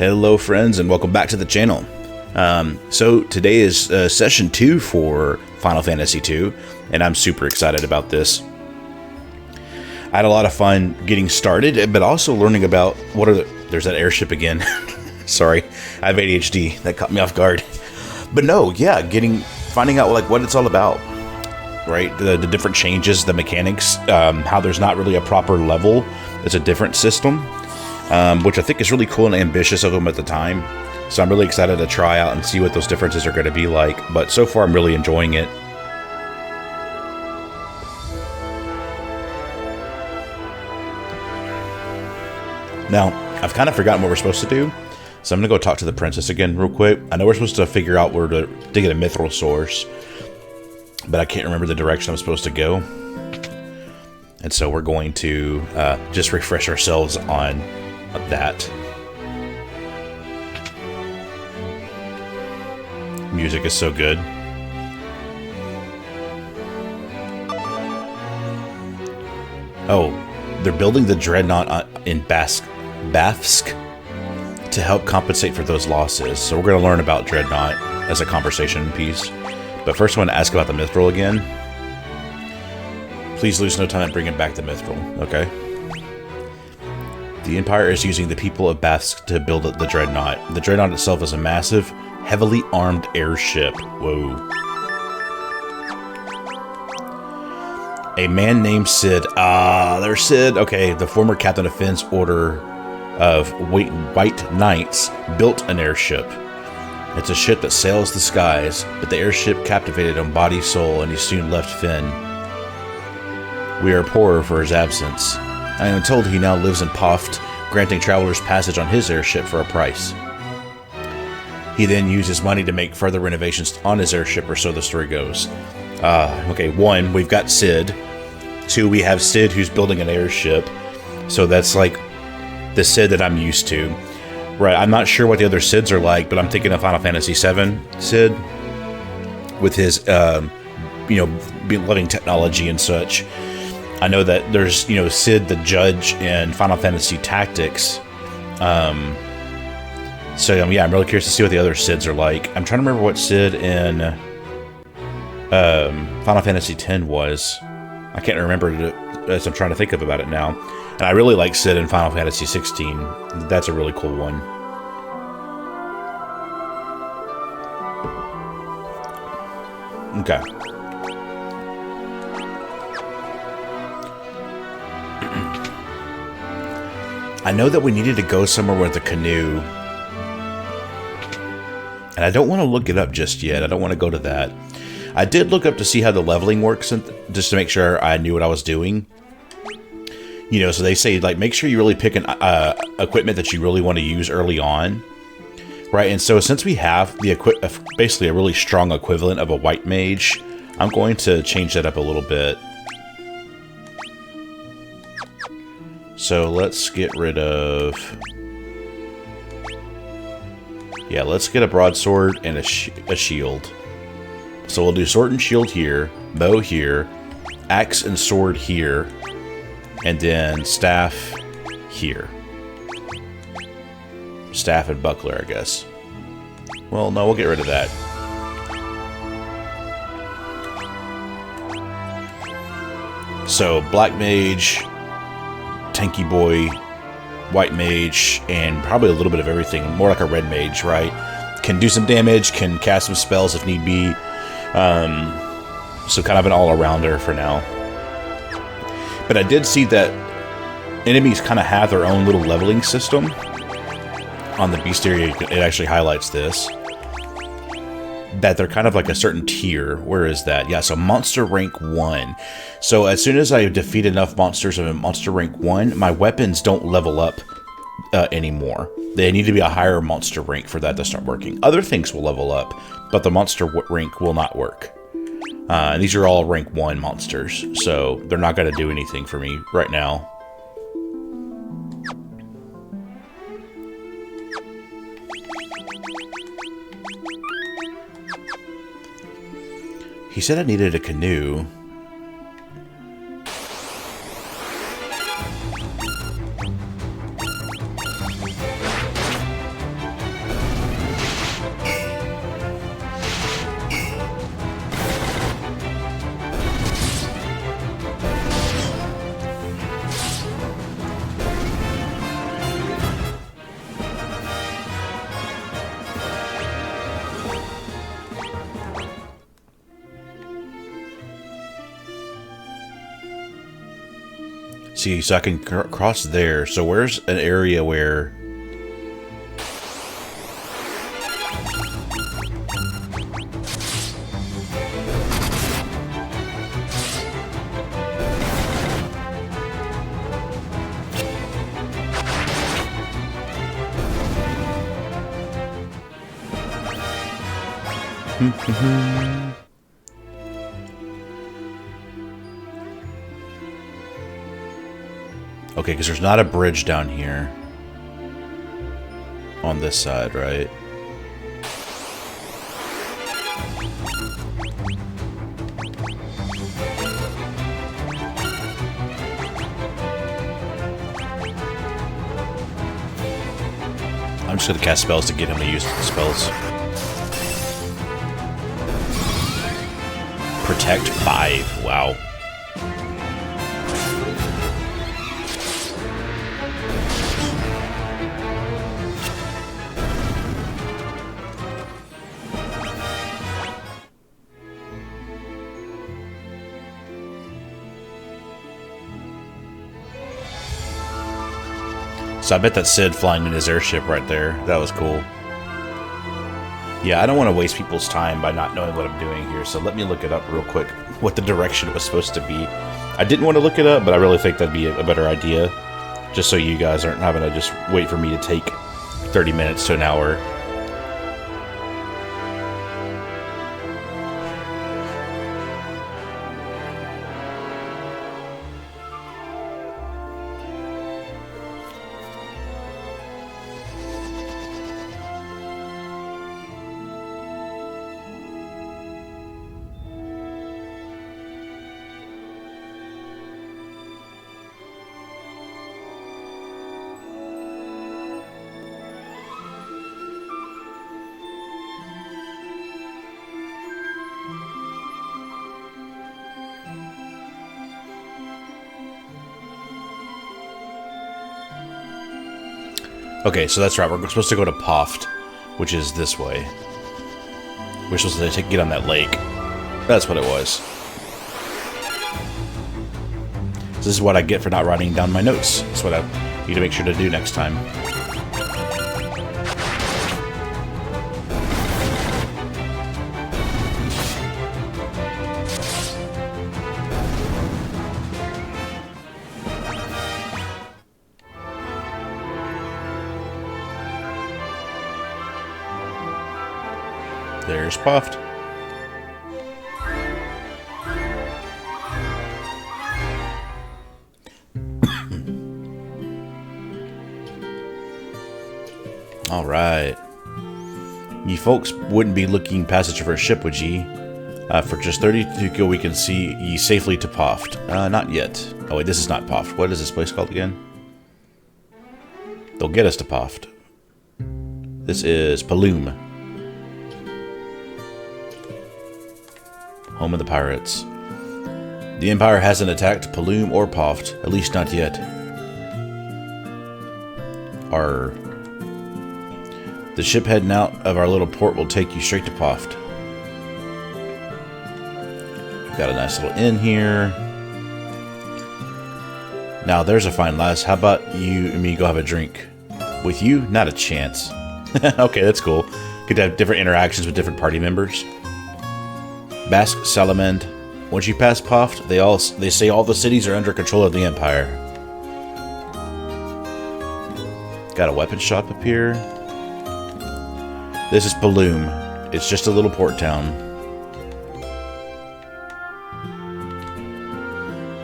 Hello friends and welcome back to the channel. So today is session 2 for Final Fantasy II and I'm super excited about this. I had a lot of fun getting started, but also learning about there's that airship again. Sorry, I have ADHD, that caught me off guard. But no, yeah, finding out like what it's all about, right? The different changes, the mechanics, how there's not really a proper level. It's a different system, which I think is really cool and ambitious of them at the time. So I'm really excited to try out and see what those differences are going to be like. But so far, I'm really enjoying it. Now, I've kind of forgotten what we're supposed to do, so I'm going to go talk to the princess again real quick. I know we're supposed to figure out where to get a mithril source, but I can't remember the direction I'm supposed to go. And so we're going to just refresh ourselves on that. Music is so good. Oh, they're building the dreadnought in Bafsk to help compensate for those losses. So we're going to learn about dreadnought as a conversation piece. But first I want to ask about the mithril again. Please lose no time in bringing back the mithril. Okay. The Empire is using the people of Bafsk to build the dreadnought. The dreadnought itself is a massive, heavily armed airship. Whoa. A man named Sid. There's Sid. Okay, the former captain of Finn's order of White Knights built an airship. It's a ship that sails the skies, but the airship captivated him body, soul, and he soon left Finn. We are poorer for his absence. I am told he now lives in Poft, granting travelers passage on his airship for a price. He then used his money to make further renovations on his airship, or so the story goes. Okay, 1, we've got Sid. 2, we have Sid who's building an airship. So that's like the Sid that I'm used to. Right, I'm not sure what the other Sids are like, but I'm thinking of Final Fantasy VII Sid. With his, loving technology and such. I know that there's, Sid the Judge in Final Fantasy Tactics. So, yeah, I'm really curious to see what the other Sids are like. I'm trying to remember what Sid in Final Fantasy X was. I can't remember it as I'm trying to think about it now. And I really like Sid in Final Fantasy XVI. That's a really cool one. Okay. I know that we needed to go somewhere with a canoe. And I don't want to look it up just yet. I don't want to go to that. I did look up to see how the leveling works, just to make sure I knew what I was doing. So they say, like, make sure you really pick an equipment that you really want to use early on. Right, and so since we have basically a really strong equivalent of a white mage, I'm going to change that up a little bit. So let's get rid of... Yeah, let's get a broadsword and a shield. So we'll do sword and shield here, bow here, axe and sword here, and then staff here. Staff and buckler, I guess. Well, no, we'll get rid of that. So, black mage, tanky boy, white mage, and probably a little bit of everything. More like a red mage, right? Can do some damage, can cast some spells if need be. So kind of an all-arounder for now. But I did see that enemies kind of have their own little leveling system. On the beast area, it actually highlights this. That they're kind of like a certain tier. Where is that? Yeah, so monster rank 1. So as soon as I defeat enough monsters of monster rank 1, my weapons don't level up anymore. They need to be a higher monster rank for that to start working. Other things will level up, but the monster rank will not work. And these are all rank 1 monsters, so they're not going to do anything for me right now. He said I needed a canoe. See, so I can cross there. So where's an area where... Okay, because there's not a bridge down here. On this side, right? I'm just gonna cast spells to get him to use the spells. Protect 5. Wow. So I bet that's Sid flying in his airship right there. That was cool. Yeah, I don't want to waste people's time by not knowing what I'm doing here, so let me look it up real quick, what the direction it was supposed to be. I didn't want to look it up, but I really think that'd be a better idea, just so you guys aren't having to just wait for me to take 30 minutes to an hour. Okay, so that's right. We're supposed to go to Poft, which is this way. We're supposed to get on that lake. That's what it was. This is what I get for not writing down my notes. That's what I need to make sure to do next time. There's Puffed. All right. You folks wouldn't be looking passage for a ship, would ye? For just 30 to go, we can see ye safely to Poft. Not yet. Oh wait, this is not Poft. What is this place called again? They'll get us to Poft. This is Paloom. Home of the pirates. The Empire hasn't attacked Paloom or Poft, at least not yet. The ship heading out of our little port will take you straight to Poft. We've got a nice little inn here. Now there's a fine lass. How about you and me go have a drink? With you? Not a chance. Okay, that's cool. Good to have different interactions with different party members. Basque Salamand. Once you pass Poft, they say all the cities are under control of the Empire. Got a weapon shop up here. This is Paloom. It's just a little port town.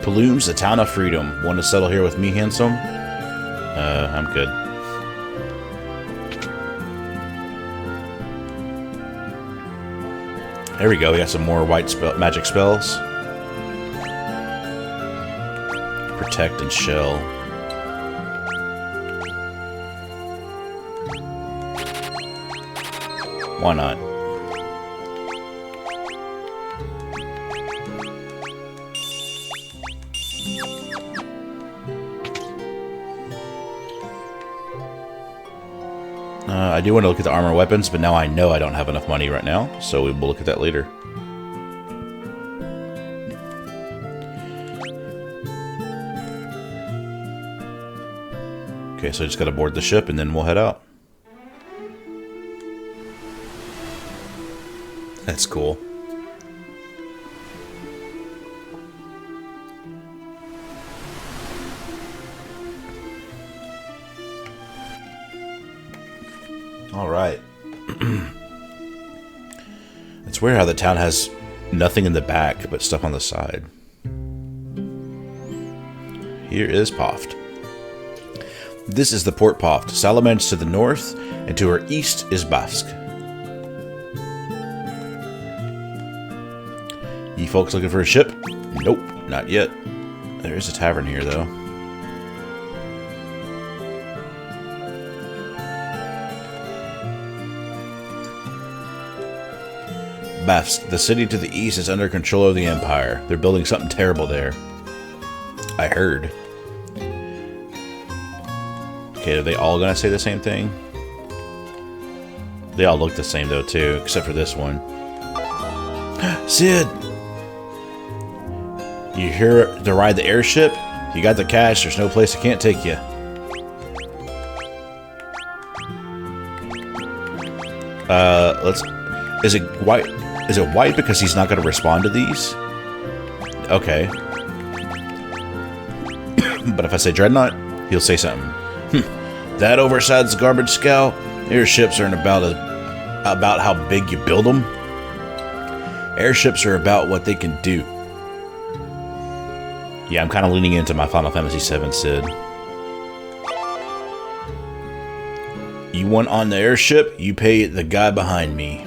Paloom's the town of freedom. Want to settle here with me, handsome? I'm good. There we go. We got some more white magic spells. Protect and shell. Why not? I do want to look at the armor weapons, but now I know I don't have enough money right now, so we will look at that later. Okay, so I just gotta board the ship and then we'll head out. That's cool. Alright. It's weird how the town has nothing in the back but stuff on the side. Here is Poft. This is the Port Poft. Salamand's to the north, and to our east is Basque. You folks looking for a ship? Nope, not yet. There is a tavern here, though. Basque, the city to the east is under control of the Empire. They're building something terrible there. I heard. Okay, are they all gonna say the same thing? They all look the same though too, except for this one. Sid! You here to ride the airship? You got the cash, there's no place I can't take you. Is it white? Is it white because he's not gonna respond to these? Okay. But if I say Dreadnought, he'll say something. That oversized garbage scow? Airships aren't about how big you build them. Airships are about what they can do. Yeah, I'm kind of leaning into my Final Fantasy VII, Sid. You want on the airship? You pay the guy behind me.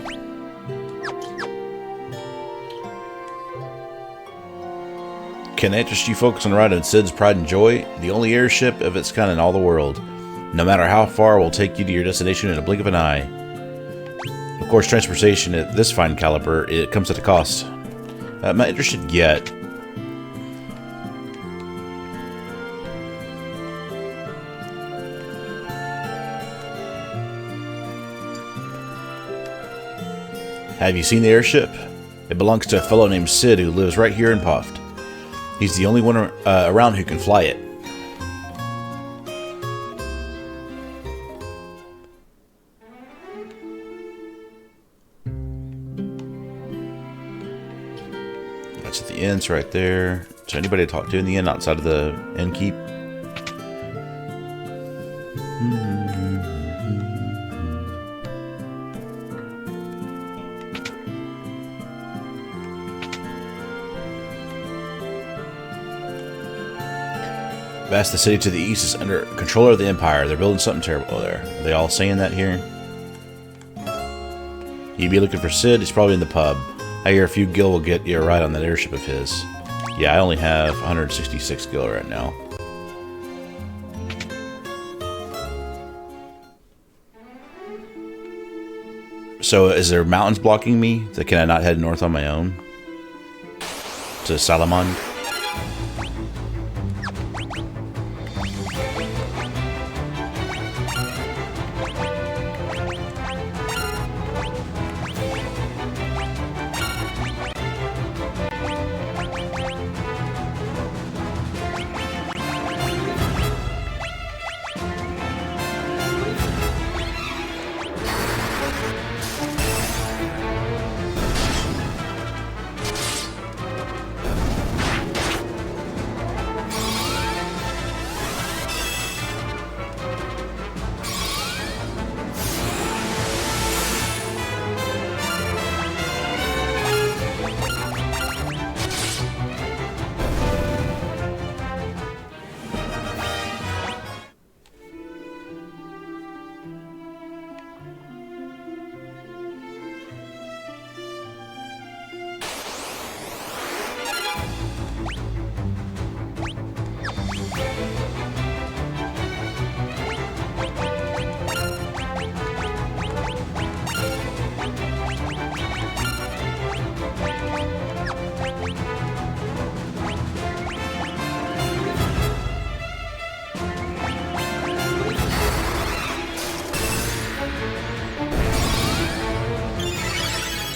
Can interest you focus on riding Sid's Pride and Joy? The only airship of its kind in all the world. No matter how far, will take you to your destination in a blink of an eye. Of course, transportation at this fine caliber, it comes at a cost. I'm not interested yet. Have you seen the airship? It belongs to a fellow named Sid who lives right here in Poft. He's the only one around who can fly it. That's at the inn's right there. Is there anybody to talk to in the inn outside of the inn keep? Vast, the city to the east is under control of the Empire. They're building something terrible there. Are they all saying that here? You'd be looking for Sid. He's probably in the pub. I hear a few gil will get you a ride on that airship of his. Yeah, I only have 166 gil right now. So, is there mountains blocking me? Can I not head north on my own? To Salamand?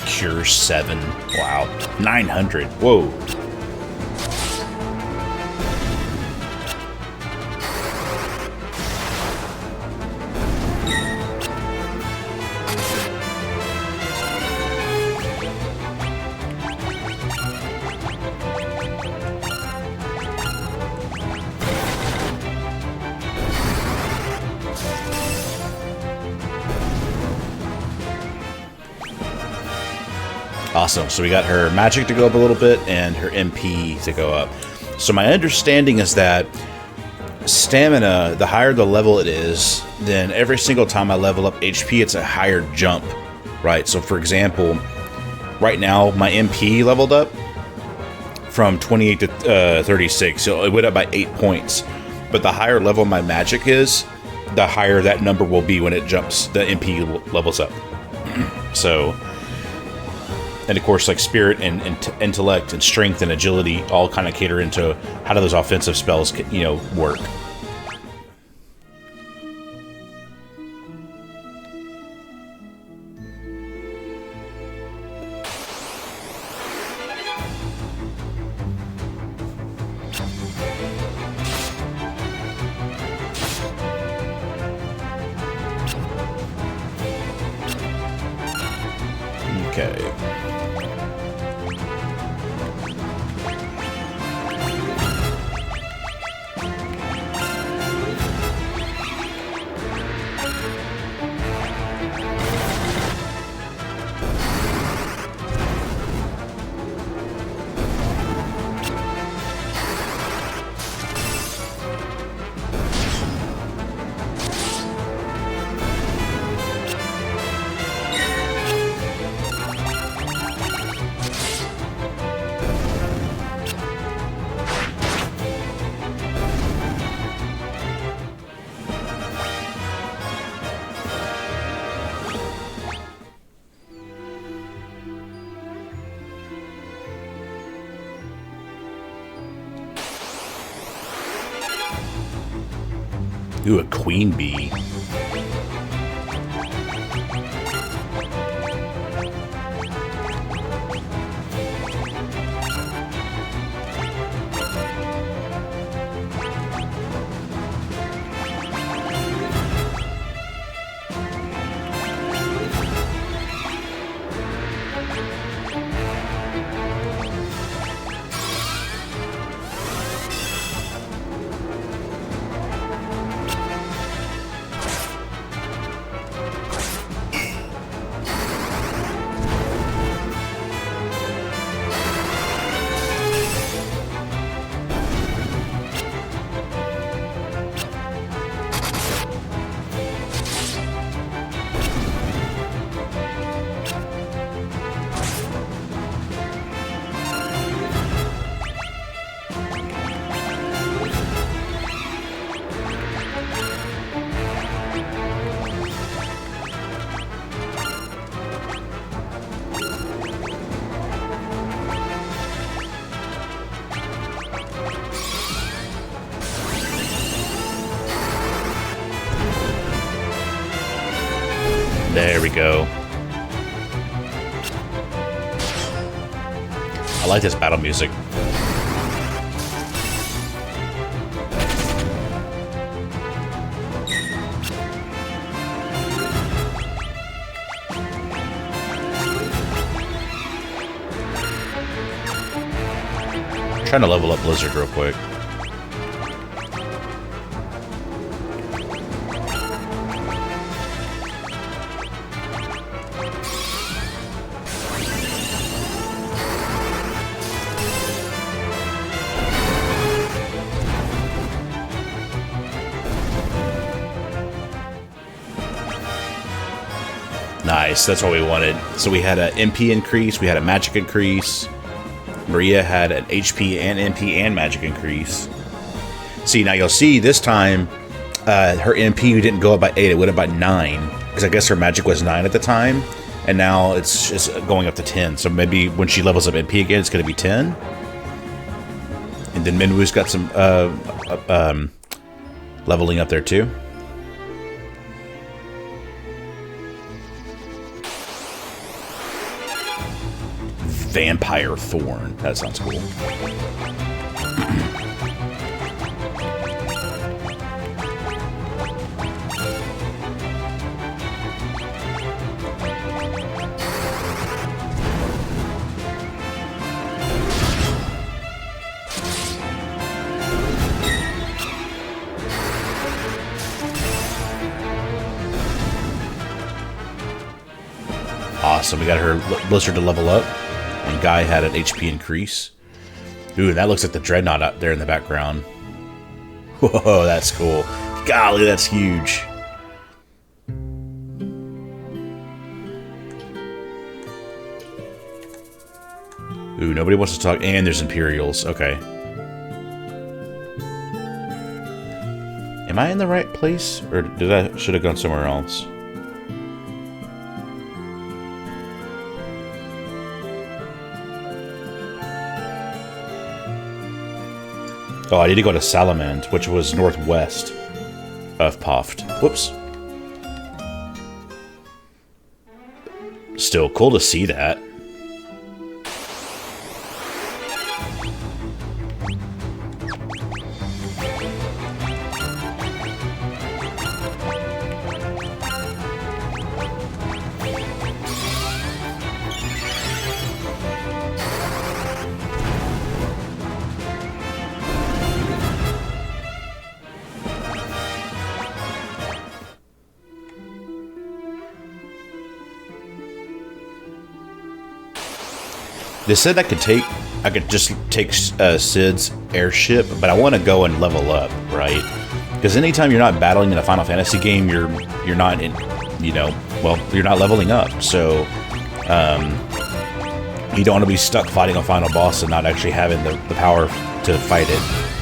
Cure 7. Wow. 900. Whoa. Awesome. So we got her magic to go up a little bit and her MP to go up. So my understanding is that stamina, the higher the level it is, then every single time I level up HP, it's a higher jump, right? So for example, right now my MP leveled up from 28 to 36, so it went up by 8 points. But the higher level my magic is, the higher that number will be when it jumps, the MP levels up. So, and of course, like spirit and intellect and strength and agility all kind of cater into how do those offensive spells, you know, work. Okay. Ooh, a queen bee. There we go. I like this battle music. I'm trying to level up Blizzard real quick. Nice, that's what we wanted. So we had an MP increase, we had a magic increase. Maria had an HP and MP and magic increase. See, now you'll see this time, her MP didn't go up by 8, it went up by 9. Because I guess her magic was 9 at the time. And now it's just going up to 10. So maybe when she levels up MP again, it's going to be 10. And then Minwoo's got some leveling up there too. Vampire Thorn. That sounds cool. Awesome. We got her Blizzard to level up. And Guy had an HP increase. Ooh, that looks like the Dreadnought up there in the background. Whoa, that's cool. Golly, that's huge. Ooh, nobody wants to talk. And there's Imperials. Okay. Am I in the right place? Or should have gone somewhere else? Oh, I need to go to Salamand, which was northwest of Poft. Whoops. Still cool to see that. They said I could just take Sid's airship, but I want to go and level up, right? Because anytime you're not battling in a Final Fantasy game, you're not in, you're not leveling up. So you don't want to be stuck fighting a final boss and not actually having the power to fight it.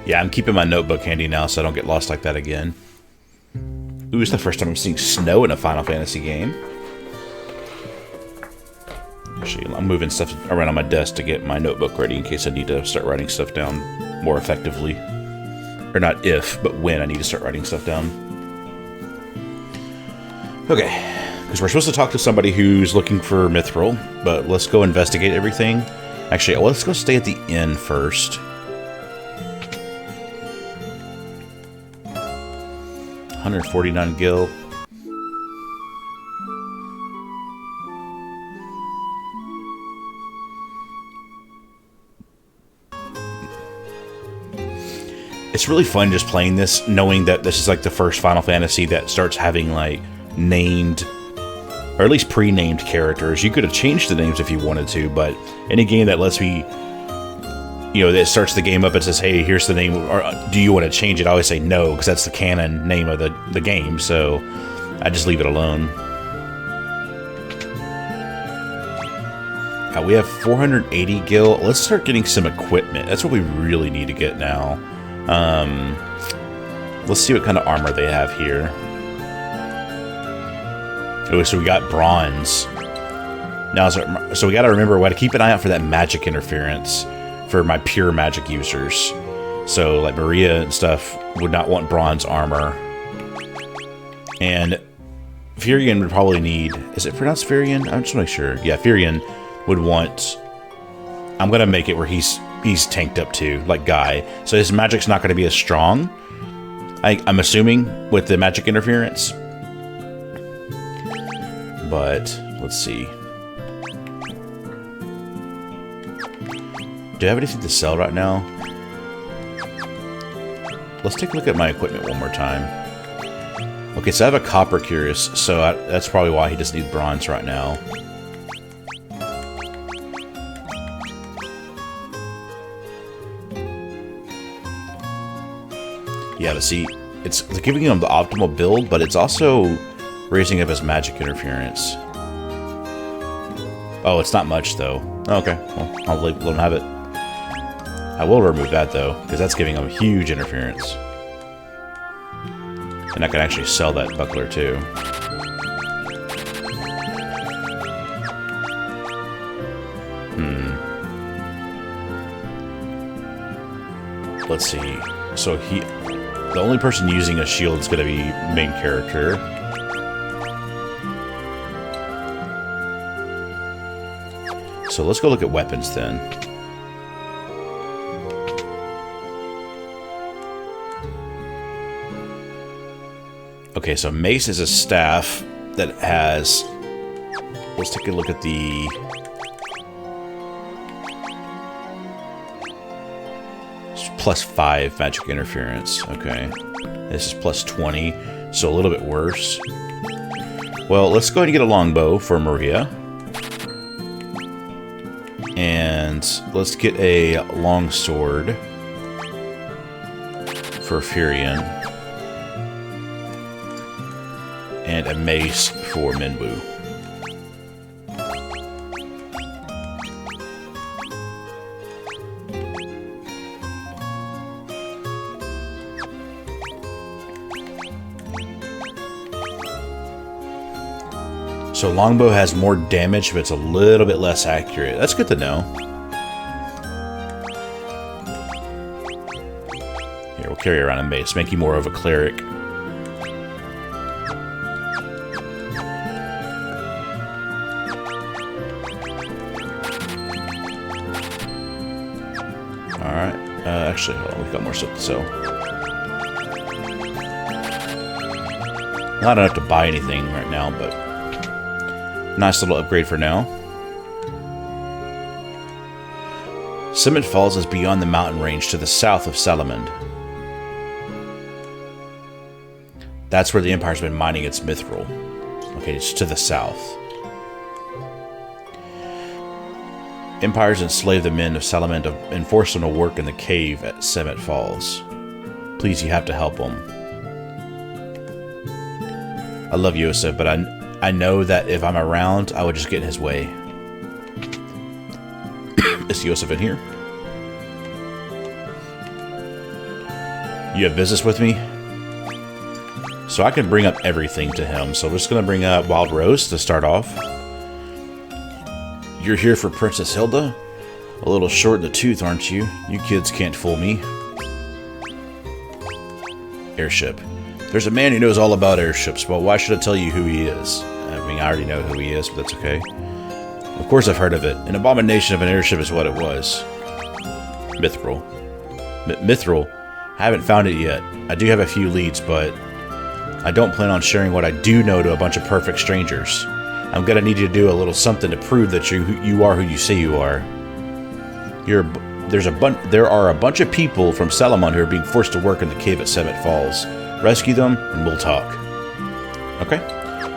Yeah, I'm keeping my notebook handy now so I don't get lost like that again. Ooh, it's the first time I'm seeing snow in a Final Fantasy game. Actually, I'm moving stuff around on my desk to get my notebook ready in case I need to start writing stuff down more effectively. Or not if, but when I need to start writing stuff down. Okay, because we're supposed to talk to somebody who's looking for Mithril, but let's go investigate everything. Actually, let's go stay at the inn first. 149 gil. It's really fun just playing this, knowing that this is like the first Final Fantasy that starts having like named, or at least pre-named characters. You could have changed the names if you wanted to, but any game that lets me, that starts the game up and says, hey, here's the name, or do you want to change it? I always say no, because that's the canon name of the game, so I just leave it alone. We have 480 gil. Let's start getting some equipment. That's what we really need to get now. Let's see what kind of armor they have here. Oh, so we got bronze. Now, so we got to remember, we got to keep an eye out for that magic interference for my pure magic users. So, like Maria and stuff would not want bronze armor. And Furion would probably need... Is it pronounced Furion? I'm just make sure. Yeah, Furion would want... I'm going to make it where he's tanked up too, like Guy. So his magic's not going to be as strong, I'm assuming, with the magic interference. But, let's see. Do I have anything to sell right now? Let's take a look at my equipment one more time. Okay, so I have a copper curious, so that's probably why he just needs bronze right now. Yeah, but see, it's giving him the optimal build, but it's also raising up his magic interference. Oh, it's not much, though. Okay, well, I'll let him have it. I will remove that, though, because that's giving him huge interference. And I can actually sell that buckler, too. Let's see. So the only person using a shield is going to be main character. So let's go look at weapons then. Okay, so mace is a staff that has... Let's take a look at the... Plus 5 magic interference. Okay. This is plus 20, so a little bit worse. Well, let's go ahead and get a longbow for Maria. And let's get a longsword for Furion. And a mace for Minwu. So longbow has more damage, but it's a little bit less accurate. That's good to know. Here, we'll carry around a mace, make you more of a cleric. Alright, actually, hold on, we've got more stuff to sell. Not enough to buy anything right now, but... Nice little upgrade for now. Summit Falls is beyond the mountain range to the south of Salamand. That's where the Empire's been mining its mithril. Okay, it's to the south. Empires enslaved the men of Salamand and forced them to work in the cave at Summit Falls. Please, you have to help them. I love Yosef, but I know that if I'm around, I would just get in his way. Is Yosef in here? You have business with me? So I can bring up everything to him. So we're just going to bring up Wild Rose to start off. You're here for Princess Hilda? A little short in the tooth, aren't you? You kids can't fool me. Airship. There's a man who knows all about airships, but why should I tell you who he is? I mean, I already know who he is, but that's okay. Of course I've heard of it. An abomination of an airship is what it was. Mithril. Mithril? I haven't found it yet. I do have a few leads, but I don't plan on sharing what I do know to a bunch of perfect strangers. I'm gonna need you to do a little something to prove that you are who you say you are. There are a bunch of people from Salamand who are being forced to work in the cave at Summit Falls. Rescue them, and we'll talk. Okay,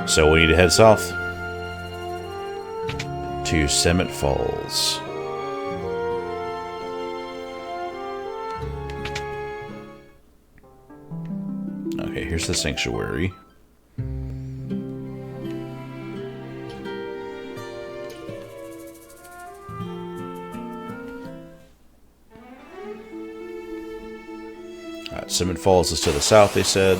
so we need to head south to Summit Falls. Okay, here's the sanctuary. Alright, Summit Falls is to the south, they said.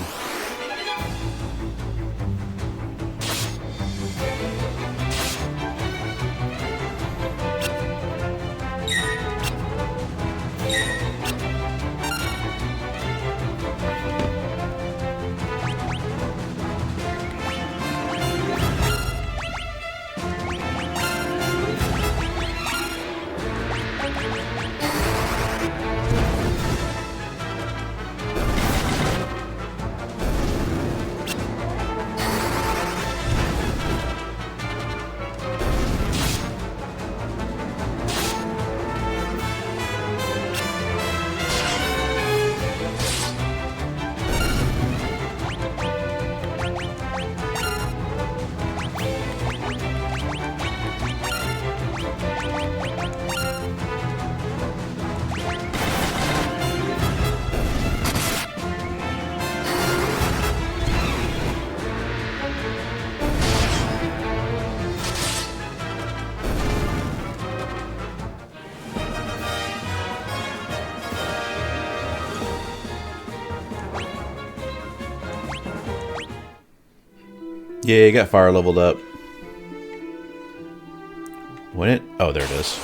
Yeah, you got fire leveled up. When it? Oh, there it is.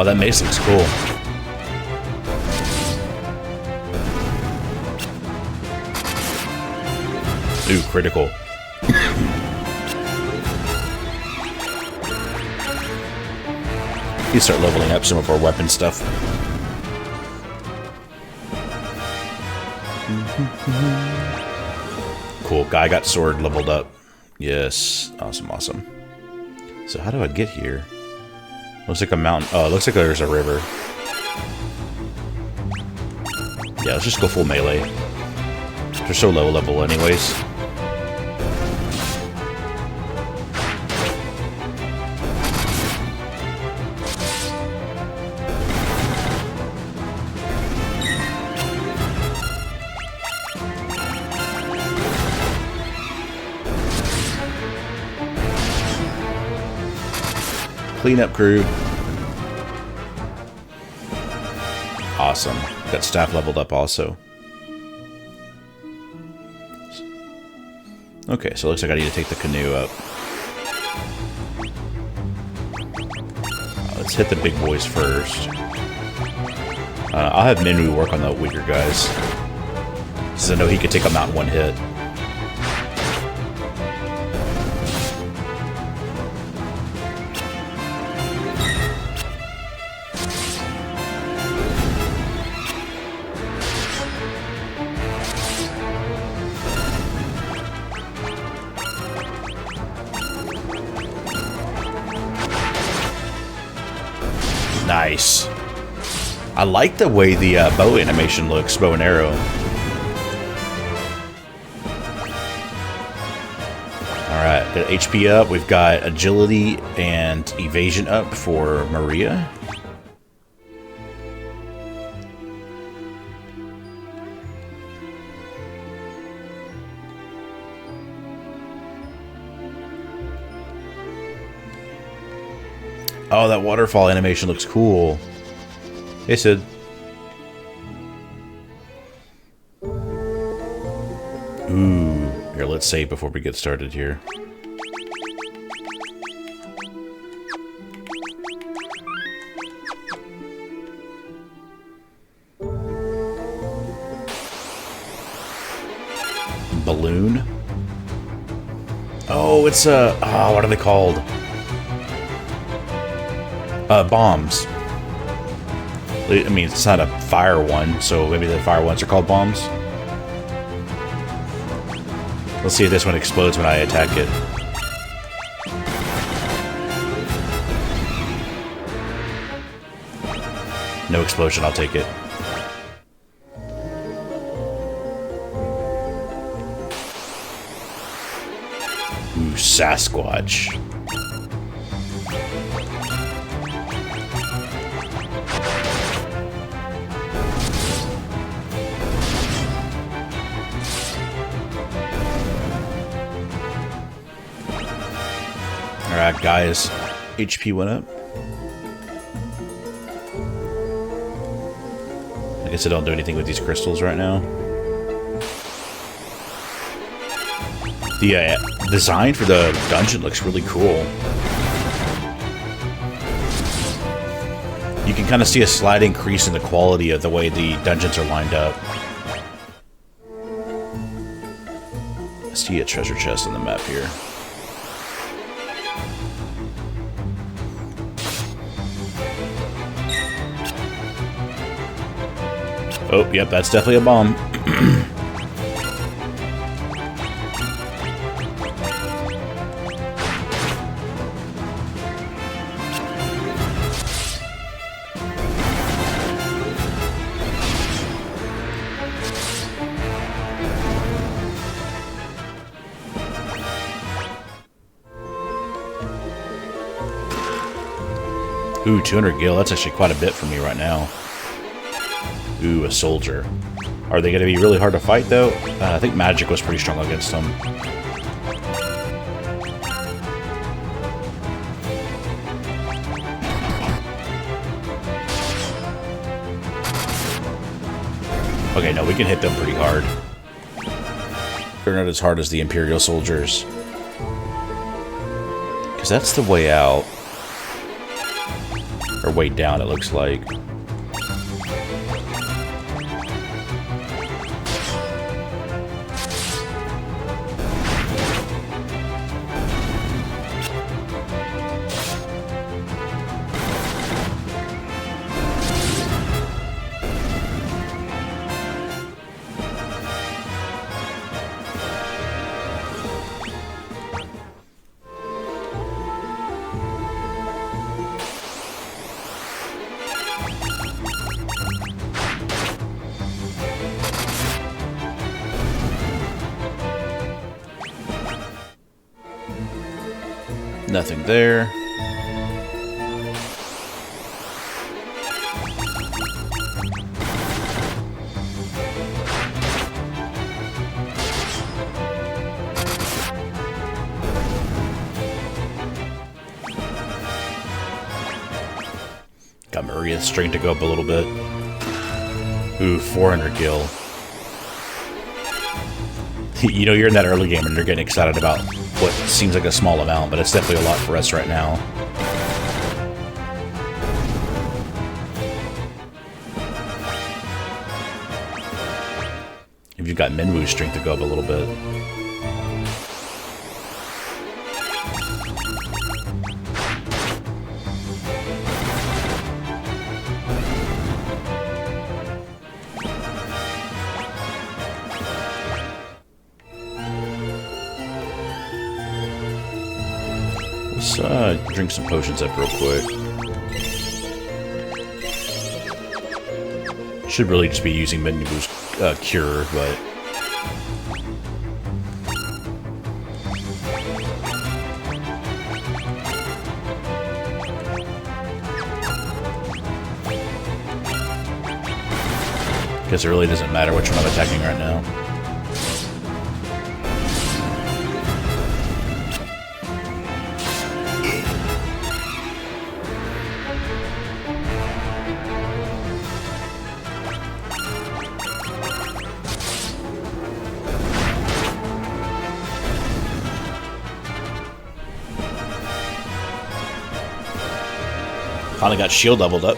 Oh, that mace looks cool. Ooh, critical. You start leveling up some of our weapon stuff. Cool. Guy got sword leveled up. Yes. Awesome, awesome. So how do I get here? Looks like a mountain. Oh, it looks like there's a river. Yeah, let's just go full melee. They're so low level anyways. Cleanup crew. Awesome. Got staff leveled up also. Okay, so it looks like I need to take the canoe up. Let's hit the big boys first. I'll have Minwu work on the weaker guys, since I know he could take them out in one hit. Nice. I like the way the bow animation looks, bow and arrow. Alright, got HP up. We've got agility and evasion up for Maria. Oh, that waterfall animation looks cool. Hey, Sid. Ooh. Here, let's save before we get started here. Balloon. Oh, it's a... Oh, what are they called? Bombs. I mean, it's not a fire one, so maybe the fire ones are called bombs. Let's see if this one explodes when I attack it. No explosion, I'll take it. Ooh, Sasquatch. Alright, guys. HP went up. I guess I don't do anything with these crystals right now. The design for the dungeon looks really cool. You can kind of see a slight increase in the quality of the way the dungeons are lined up. I see a treasure chest on the map here. Oh, yep, that's definitely a bomb. Ooh, 200 gil. That's actually quite a bit for me right now. Ooh, a soldier. Are they going to be really hard to fight, though? I think magic was pretty strong against them. Okay, no, we can hit them pretty hard. They're not as hard as the Imperial soldiers. Because that's the way out. Or way down, it looks like. Nothing there. Got Maria's strength to go up a little bit. Ooh, 400 gil. You know, you're in that early game and you're getting excited about what seems like a small amount, but it's definitely a lot for us right now. If you've got Minwu's strength to go up a little bit. Let's drink some potions up real quick. Should really just be using Minwu's cure, but... Guess it really doesn't matter which one I'm attacking right now. Finally got shield leveled up.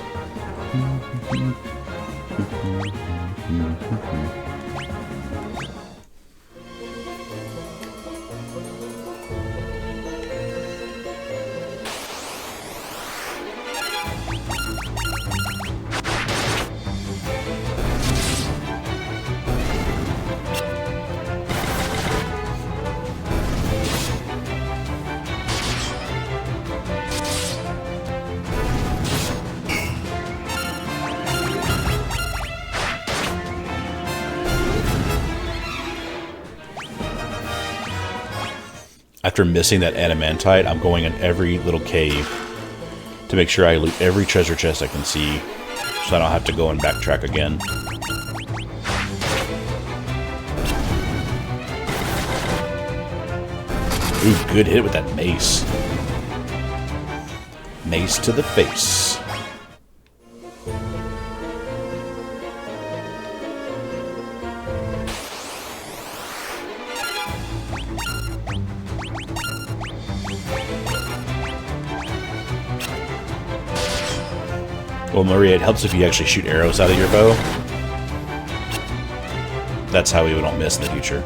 After missing that adamantite, I'm going in every little cave to make sure I loot every treasure chest I can see, so I don't have to go and backtrack again. Ooh, good hit with that mace. Mace to the face. Well, Maria, it helps if you actually shoot arrows out of your bow. That's how we don't miss in the future.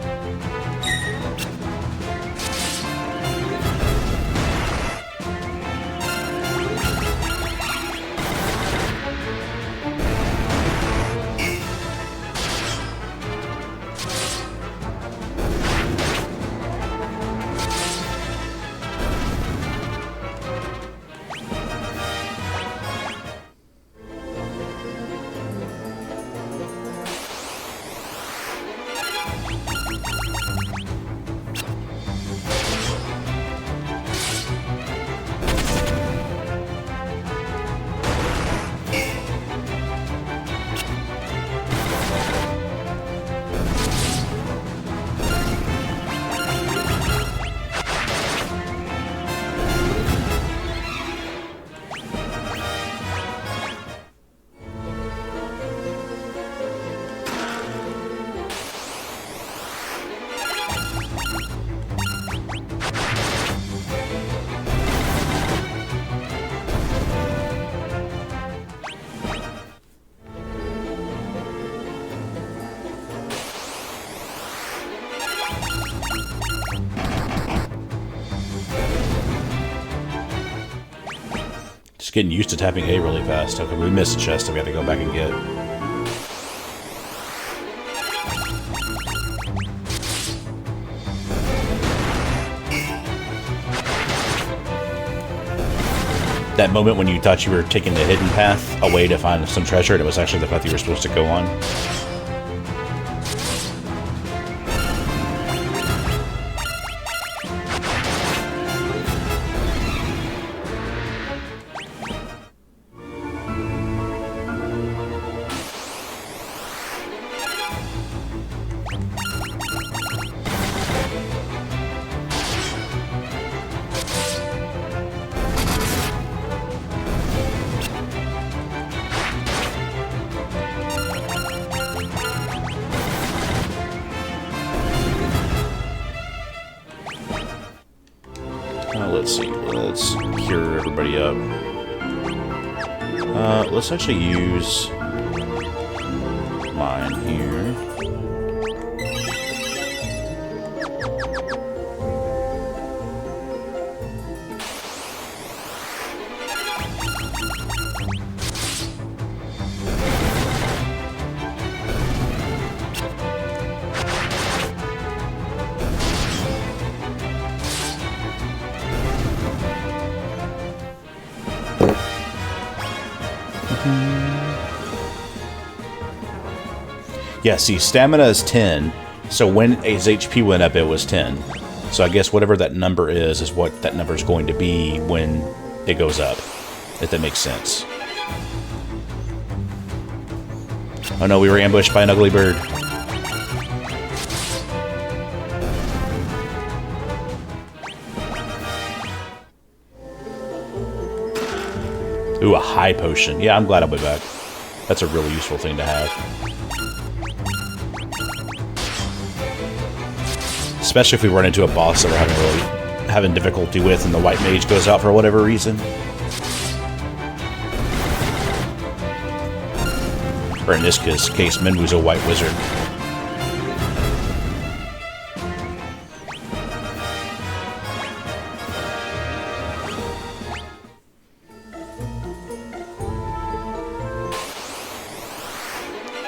getting used to tapping A really fast. Okay, we missed a chest that we have to go back and get. That moment when you thought you were taking the hidden path away to find some treasure, and it was actually the path you were supposed to go on. Let's see. Let's cure everybody up. Let's actually use mine here. Yeah, see, stamina is 10, so when his HP went up, it was 10. So I guess whatever that number is what that number is going to be when it goes up, if that makes sense. Oh no, we were ambushed by an ugly bird. Ooh, a high potion. Yeah, I'm glad I'll be back. That's a really useful thing to have. Especially if we run into a boss that we're having difficulty with and the white mage goes out for whatever reason. Or in this case, Minwu's a white wizard.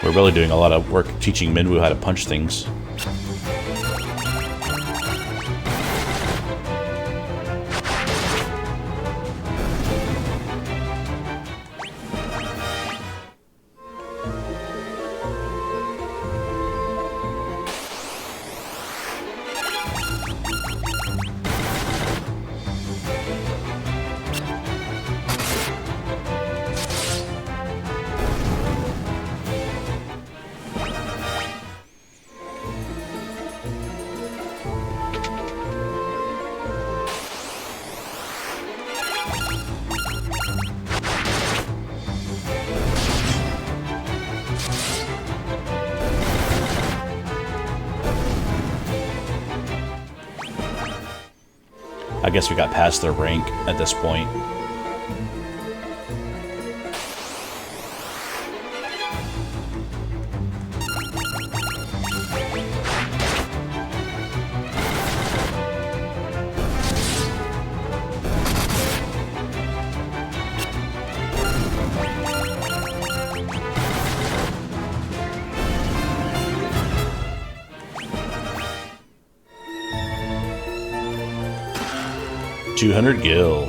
We're really doing a lot of work teaching Minwu how to punch things. I guess we got past their rank at this point. $200 gil.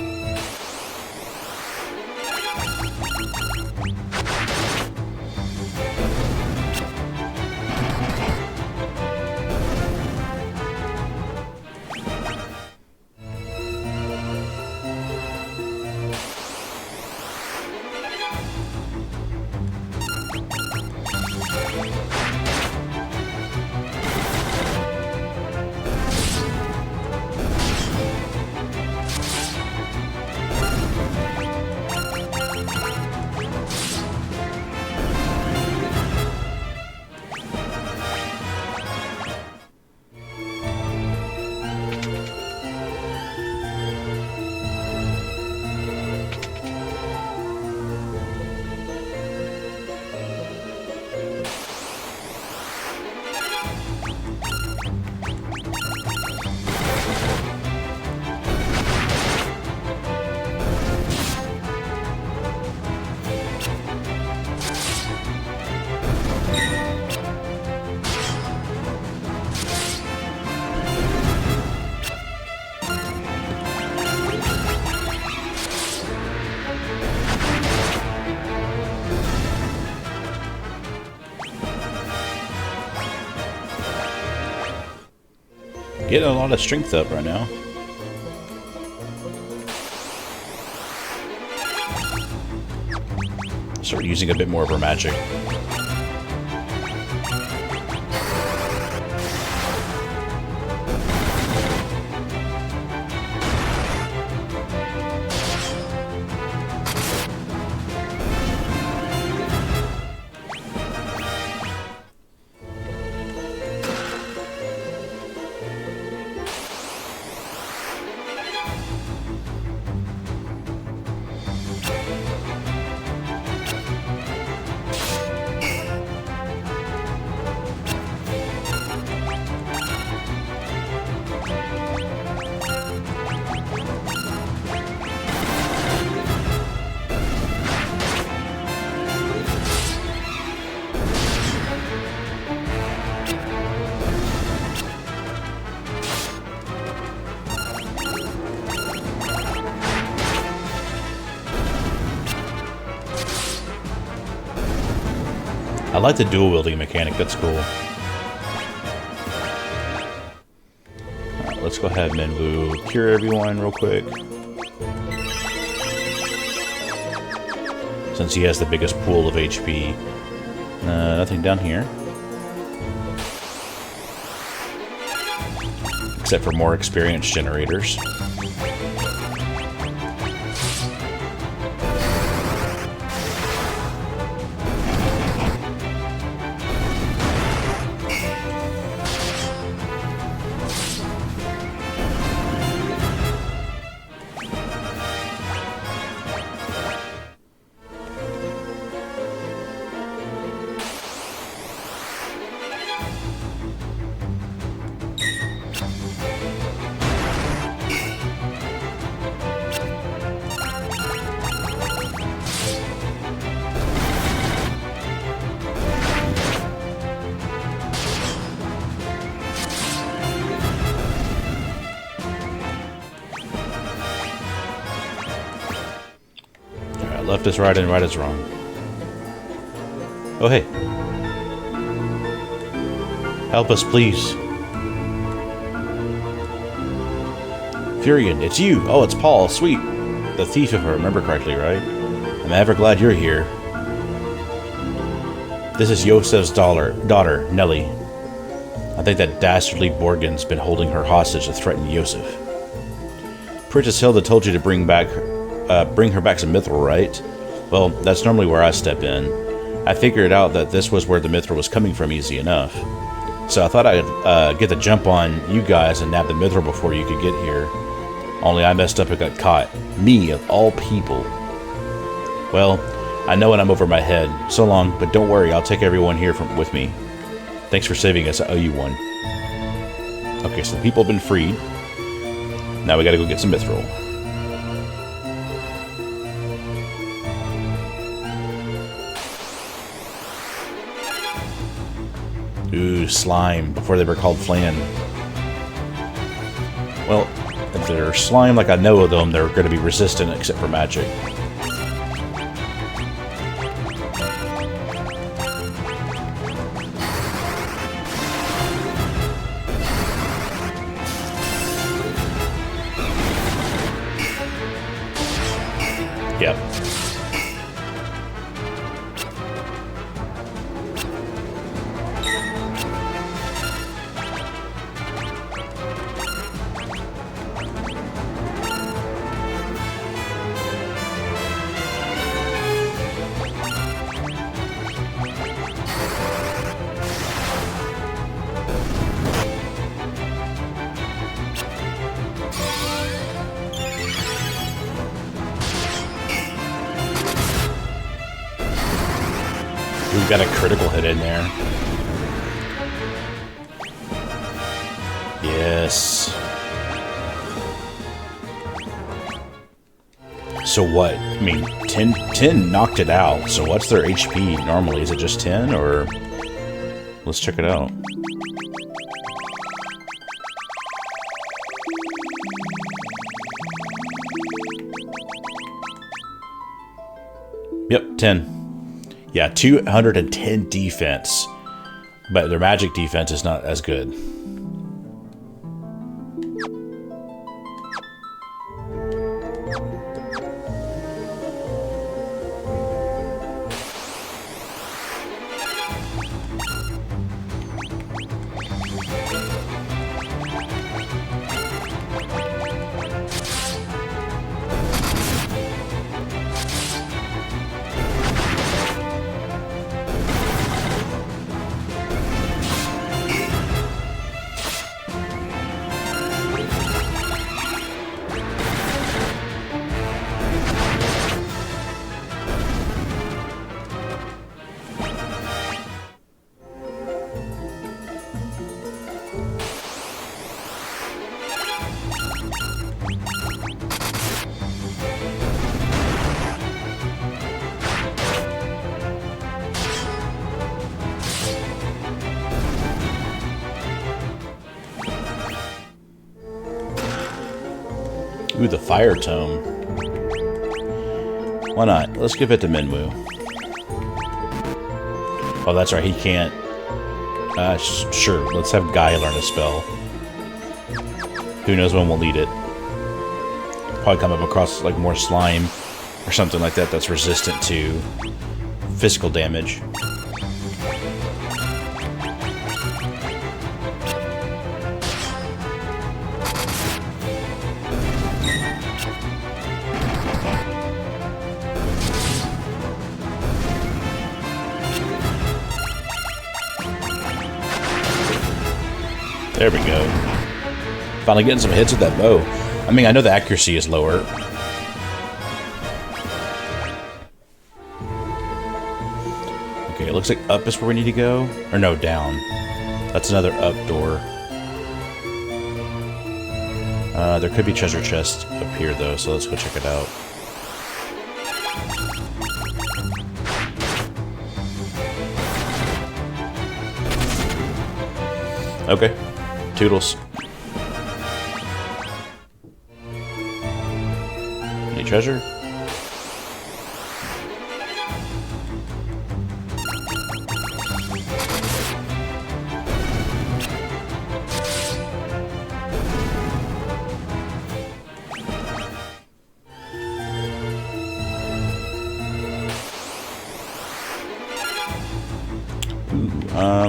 Getting a lot of strength up right now. Start using a bit more of her magic. I like the dual wielding mechanic, that's cool. Alright, let's go ahead and we'll cure everyone real quick. Since he has the biggest pool of HP. Nothing down here. Except for more experience generators. Left is right and right is wrong. Oh, hey. Help us, please. Furion, it's you! Oh, it's Paul, sweet! The thief, if I remember correctly, right? I'm ever glad you're here. This is Yosef's daughter, Nellie. I think that dastardly Borgen's been holding her hostage to threaten Yosef. Princess Hilda told you to bring her back some mithril, right? Well, that's normally where I step in. I figured out that this was where the mithril was coming from easy enough. So I thought I'd get the jump on you guys and nab the mithril before you could get here. Only I messed up and got caught. Me, of all people. Well, I know when I'm over my head. So long, but don't worry, I'll take everyone here with me. Thanks for saving us, I owe you one. Okay, so the people have been freed. Now we gotta go get some mithril. Ooh, slime, before they were called flan. Well, if they're slime like I know of them, they're going to be resistant except for magic. Yep. We've got a critical hit in there. Yes. So what? I mean, 10 knocked it out. So what's their HP normally? Is it just 10 or... Let's check it out. Yep, 10. Yeah, 210 defense. But their magic defense is not as good. Ooh, the fire tome. Why not? Let's give it to Minwu. Oh, that's right, he can't. Sure, let's have Guy learn a spell. Who knows when we'll need it. Probably come up across like more slime or something like that that's resistant to physical damage. There we go. Finally getting some hits with that bow. I mean, I know the accuracy is lower. Okay, it looks like up is where we need to go. Or no, down. That's another up door. There could be treasure chests up here, though, so let's go check it out. Okay. Toodles. Any treasure?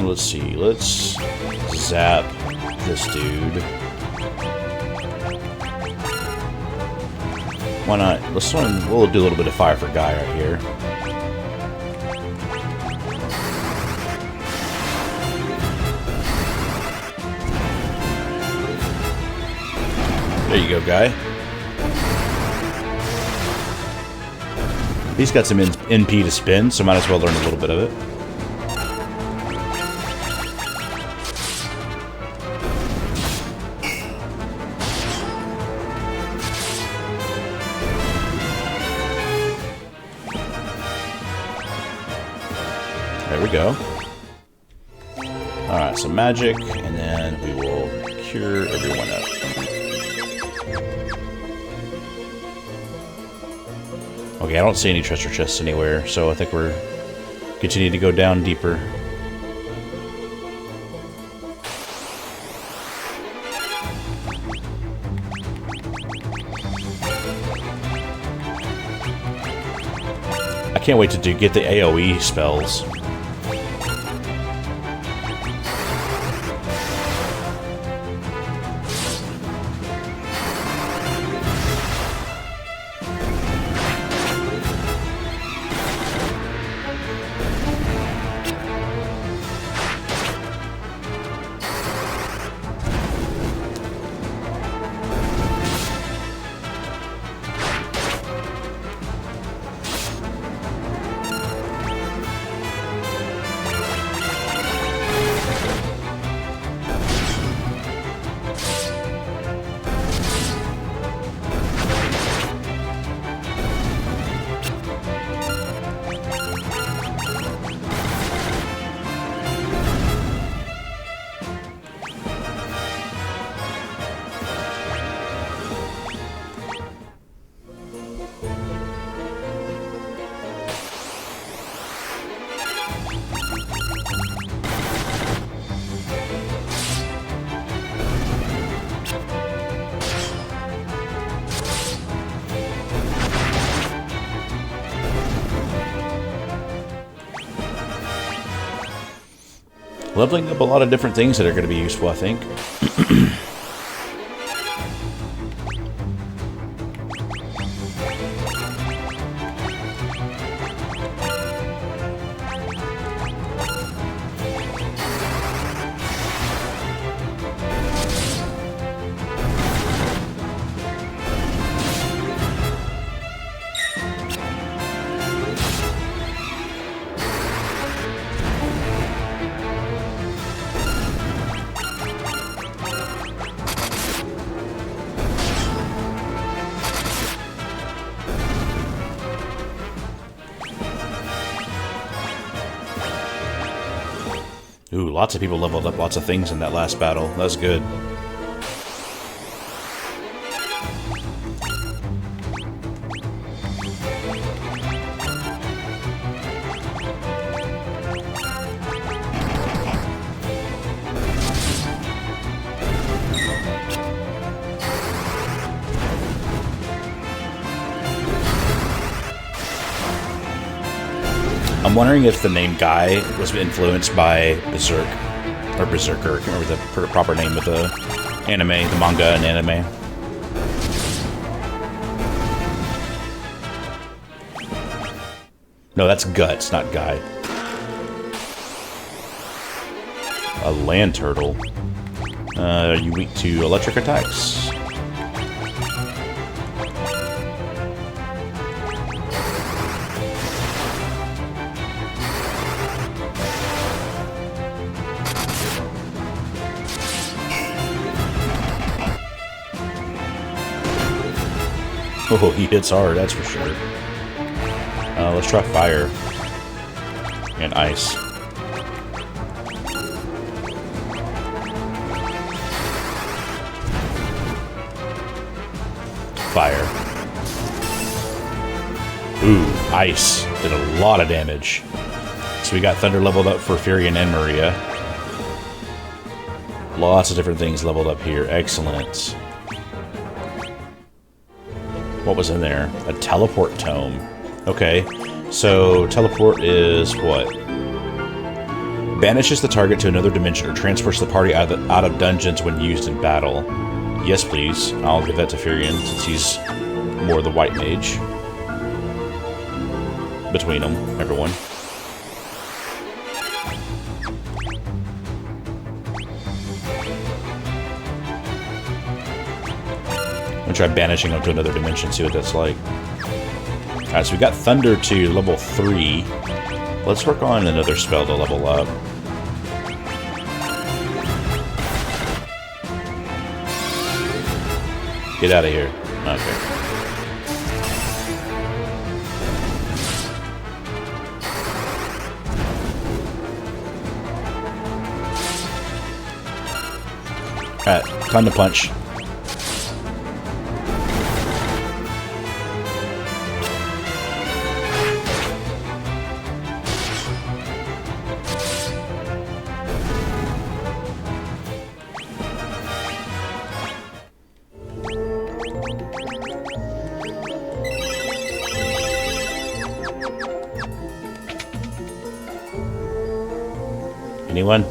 Let's see. Let's zap this dude. Why not? We'll do a little bit of fire for Guy right here. There you go, Guy. He's got some NP to spend, so might as well learn a little bit of it. There we go. Alright, some magic, and then we will cure everyone up. Okay, I don't see any treasure chests anywhere, so I think we're continuing to go down deeper. I can't wait to get the AoE spells. Leveling up a lot of different things that are going to be useful, I think. Ooh, lots of people leveled up lots of things in that last battle. That's good. wondering if the name Guy was influenced by Berserk, or Berserker. I can't remember the proper name of the anime, the manga and anime. No, that's Guts, not Guy. A land turtle. Are you weak to electric attacks? Oh, he hits hard, that's for sure. Let's try fire. And ice. Fire. Ooh, ice. Did a lot of damage. So we got Thunder leveled up for Furion and Maria. Lots of different things leveled up here. Excellent. What was in there? A teleport tome. Okay, so teleport is what? Banishes the target to another dimension or transports the party out of dungeons when used in battle. Yes, please. I'll give that to Furion since he's more the white mage. Between them, everyone. I'm gonna try banishing him to another dimension, see what that's like. Alright, so we got Thunder to level 3. Let's work on another spell to level up. Get out of here. Okay. Alright, time to punch. Anyone?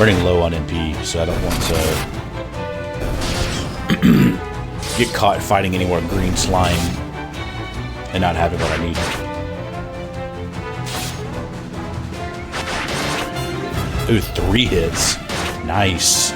Running low on MP, so I don't want to get caught fighting any more green slime and not having what I need. Ooh, 3 hits. Nice.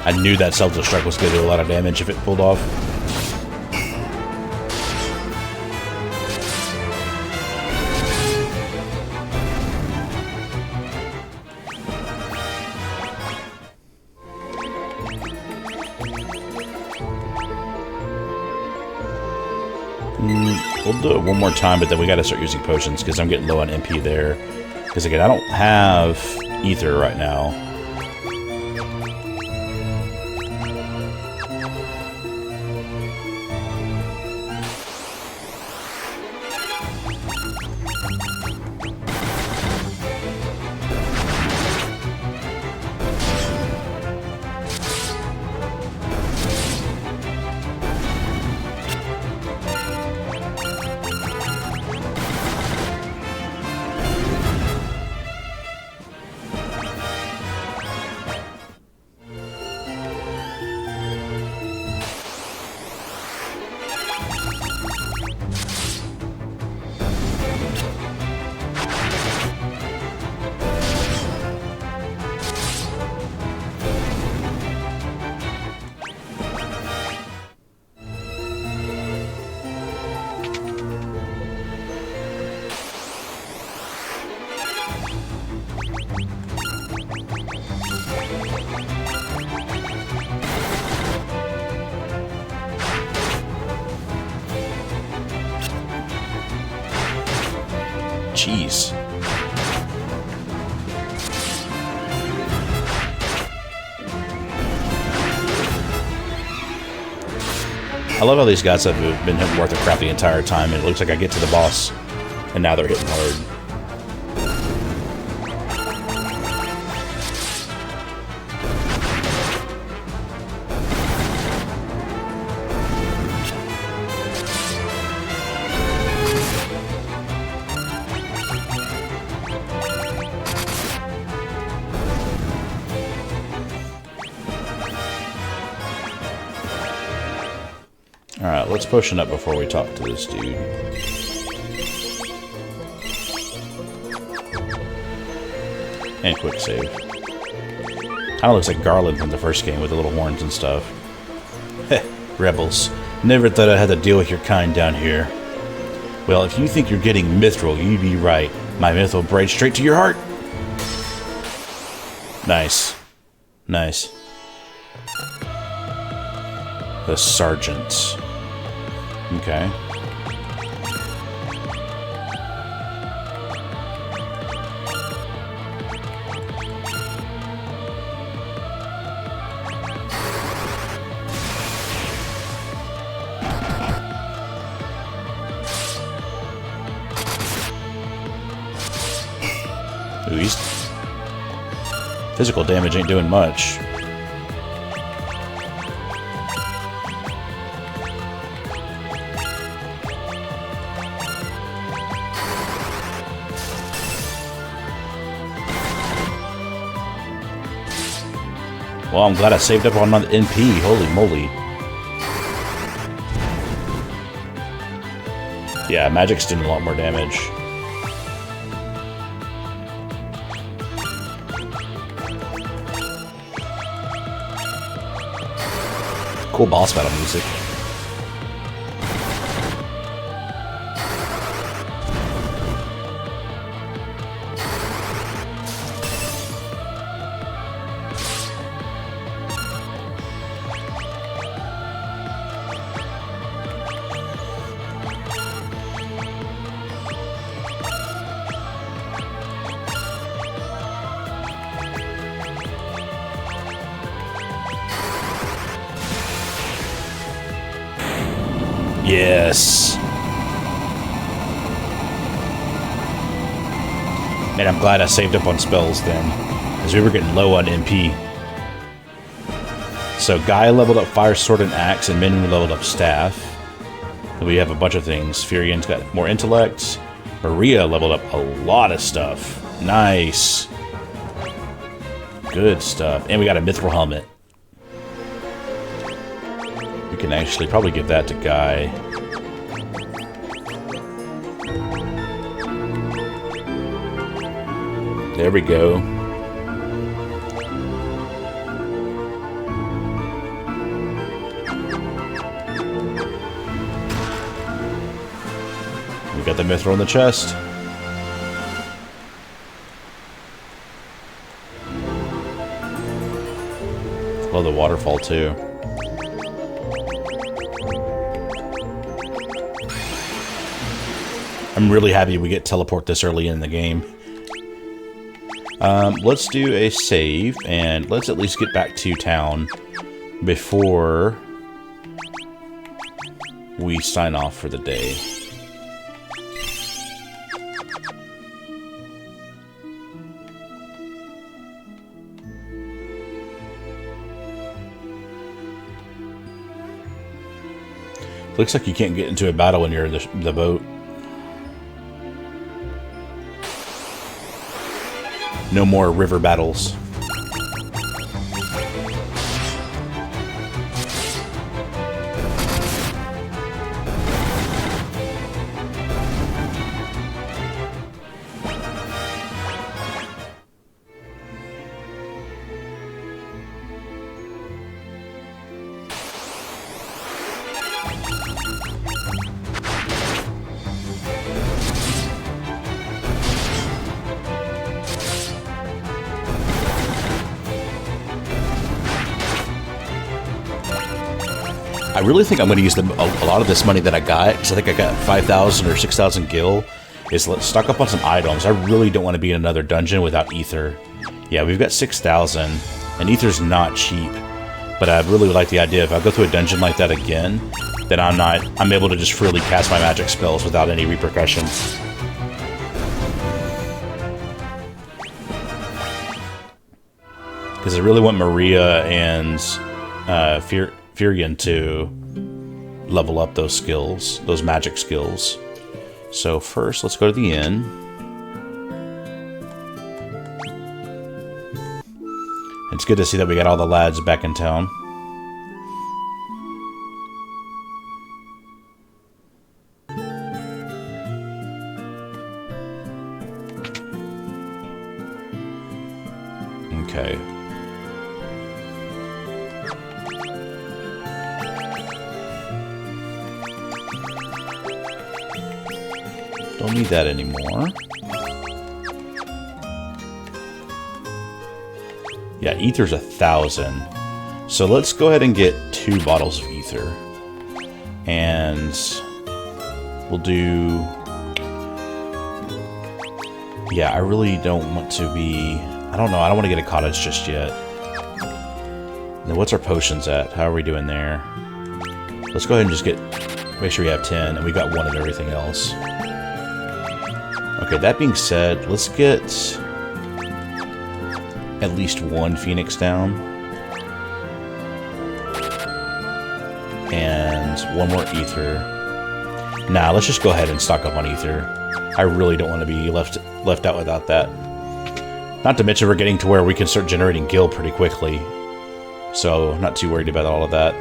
I knew that self-destruct was going to do a lot of damage if it pulled off. We'll do it one more time, but then we got to start using potions because I'm getting low on MP there. Because again, I don't have ether right now. Jeez. I love how these guys have been hitting worth a crap the entire time, and it looks like I get to the boss, and now they're hitting hard. Alright, let's potion up before we talk to this dude. And quick save. Kinda looks like Garland from the first game with the little horns and stuff. Heh, rebels. Never thought I'd have to deal with your kind down here. Well, if you think you're getting mithril, you'd be right. My mithril braid straight to your heart. Nice. Nice. The Sergeant. Okay. Ooh, he's... physical damage ain't doing much. Well, I'm glad I saved up on the NP. Holy moly. Yeah, magic's doing a lot more damage. Cool boss battle music. Yes. Man, I'm glad I saved up on spells then, because we were getting low on MP. So Guy leveled up Fire Sword and Axe, and Min leveled up Staff. And we have a bunch of things. Furian's got more intellect. Maria leveled up a lot of stuff. Nice. Good stuff. And we got a Mithril Helmet. We can actually probably give that to Guy. There we go. We got the mithril in the chest. Love the waterfall too. I'm really happy we get teleport this early in the game. Let's do a save, and let's at least get back to town before we sign off for the day. Looks like you can't get into a battle when you're in the boat. No more river battles. I really think I'm going to use a lot of this money that I got, because I think I got 5,000 or 6,000 gil, is let's stock up on some items. I really don't want to be in another dungeon without ether. Yeah, we've got 6,000, and ether's not cheap, but I really like the idea if I go through a dungeon like that again, then I'm able to just freely cast my magic spells without any repercussions. Because I really want Maria and Furion to level up those skills, those magic skills. So first, let's go to the inn. It's good to see that we got all the lads back in town. Okay. Don't need that anymore. Yeah, ether's 1,000. So let's go ahead and get 2 bottles of ether. And we'll do... Yeah, I really don't want to be... I don't know, I don't want to get a cottage just yet. Now, what's our potions at? How are we doing there? Let's go ahead and just get... Make sure we have 10, and we got 1 of everything else. Okay, that being said, let's get at least 1 Phoenix down. And 1 more ether. Nah, let's just go ahead and stock up on ether. I really don't want to be left out without that. Not to mention we're getting to where we can start generating gil pretty quickly. So, not too worried about all of that.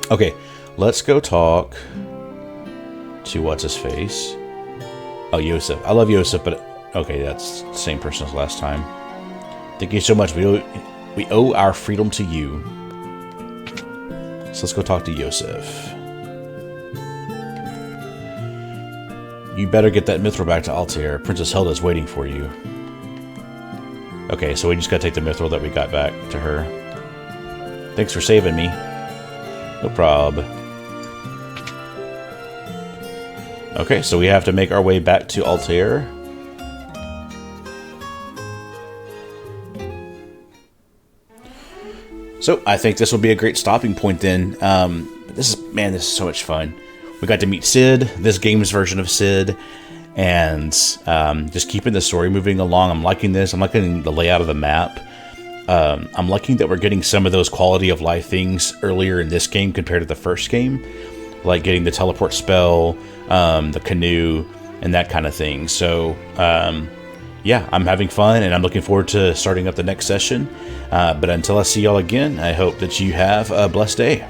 Okay, let's go talk to what's-his-face. Oh, Yosef. I love Yosef, but... Okay, that's the same person as last time. Thank you so much. We owe our freedom to you. So let's go talk to Yosef. You better get that mithril back to Altair. Princess Hilda's waiting for you. Okay, so we just gotta take the mithril that we got back to her. Thanks for saving me. No prob. Okay, so we have to make our way back to Altair. So I think this will be a great stopping point then. This is so much fun. We got to meet Cid, this game's version of Cid, and just keeping the story moving along. I'm liking this. I'm liking the layout of the map. I'm liking that we're getting some of those quality of life things earlier in this game compared to the first game, like getting the teleport spell, the canoe, and that kind of thing. So yeah, I'm having fun, and I'm looking forward to starting up the next session. But until I see y'all again, I hope that you have a blessed day.